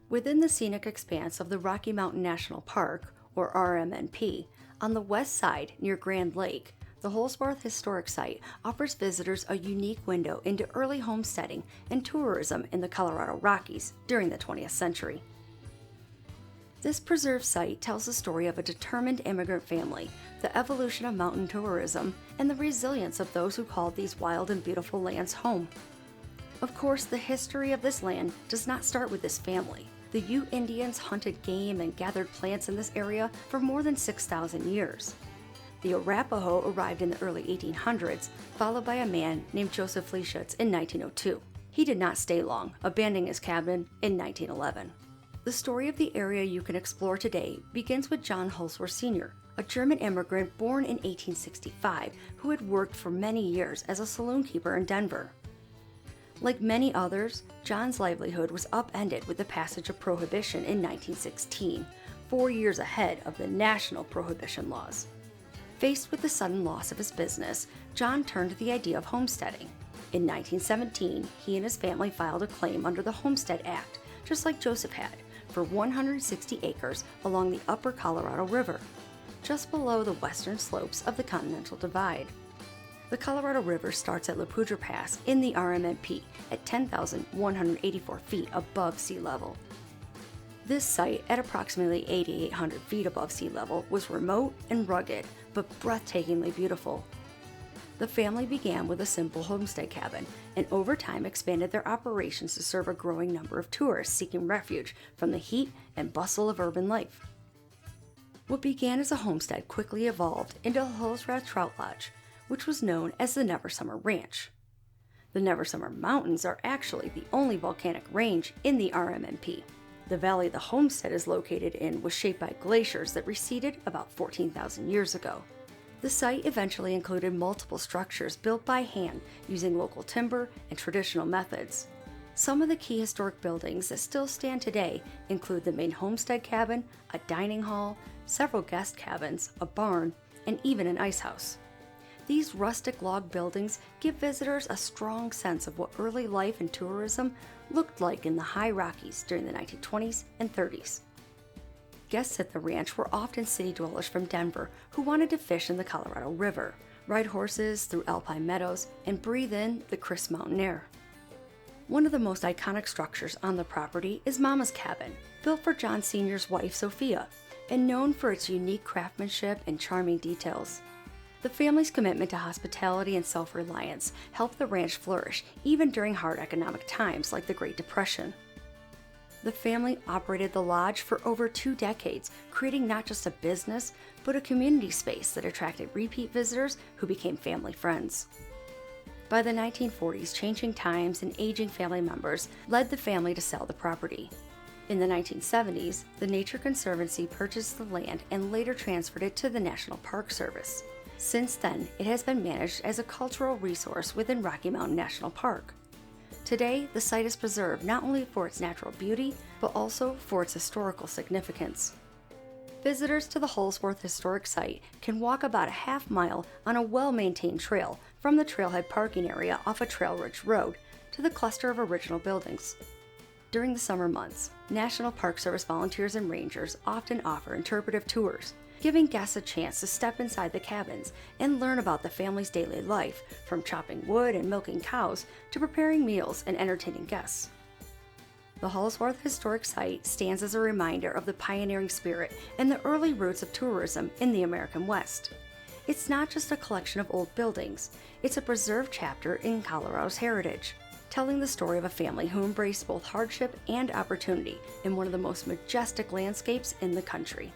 Within the scenic expanse of the Rocky Mountain National Park, or RMNP, on the west side near Grand Lake, the Holzwarth Historic Site offers visitors a unique window into early homesteading and tourism in the Colorado Rockies during the 20th century. This preserved site tells the story of a determined immigrant family, the evolution of mountain tourism, and the resilience of those who called these wild and beautiful lands home. Of course, the history of this land does not start with this family. The Ute Indians hunted game and gathered plants in this area for more than 6,000 years. The Arapaho arrived in the early 1800s, followed by a man named Joseph Fleischitz in 1902. He did not stay long, abandoning his cabin in 1911. The story of the area you can explore today begins with John Holzwarth Sr., a German immigrant born in 1865 who had worked for many years as a saloonkeeper in Denver. Like many others, John's livelihood was upended with the passage of Prohibition in 1916, 4 years ahead of the national prohibition laws. Faced with the sudden loss of his business, John turned to the idea of homesteading. In 1917, he and his family filed a claim under the Homestead Act, just like Joseph had, for 160 acres along the upper Colorado River, just below the western slopes of the Continental Divide. The Colorado River starts at La Poudre Pass in the RMNP at 10,184 feet above sea level. This site, at approximately 8,800 feet above sea level, was remote and rugged, but breathtakingly beautiful. The family began with a simple homestead cabin, and over time expanded their operations to serve a growing number of tourists seeking refuge from the heat and bustle of urban life. What began as a homestead quickly evolved into the Holzwarth Trout Lodge, which was known as the Never Summer Ranch. The Never Summer Mountains are actually the only volcanic range in the RMNP. The valley the homestead is located in was shaped by glaciers that receded about 14,000 years ago. The site eventually included multiple structures built by hand using local timber and traditional methods. Some of the key historic buildings that still stand today include the main homestead cabin, a dining hall, several guest cabins, a barn, and even an ice house. These rustic log buildings give visitors a strong sense of what early life and tourism looked like in the high Rockies during the 1920s and 30s. Guests at the ranch were often city dwellers from Denver who wanted to fish in the Colorado River, ride horses through alpine meadows, and breathe in the crisp mountain air. One of the most iconic structures on the property is Mama's Cabin, built for John Sr.'s wife Sophia, and known for its unique craftsmanship and charming details. The family's commitment to hospitality and self-reliance helped the ranch flourish even during hard economic times like the Great Depression. The family operated the lodge for over 2 decades, creating not just a business, but a community space that attracted repeat visitors who became family friends. By the 1940s, changing times and aging family members led the family to sell the property. In the 1970s, the Nature Conservancy purchased the land and later transferred it to the National Park Service. Since then, it has been managed as a cultural resource within Rocky Mountain National Park. Today, the site is preserved not only for its natural beauty, but also for its historical significance. Visitors to the Holzwarth Historic Site can walk about a half mile on a well-maintained trail from the trailhead parking area off a Trail Ridge Road to the cluster of original buildings. During the summer months, National Park Service volunteers and rangers often offer interpretive tours, giving guests a chance to step inside the cabins and learn about the family's daily life, from chopping wood and milking cows to preparing meals and entertaining guests. The Holzwarth Historic Site stands as a reminder of the pioneering spirit and the early roots of tourism in the American West. It's not just a collection of old buildings, it's a preserved chapter in Colorado's heritage, telling the story of a family who embraced both hardship and opportunity in one of the most majestic landscapes in the country.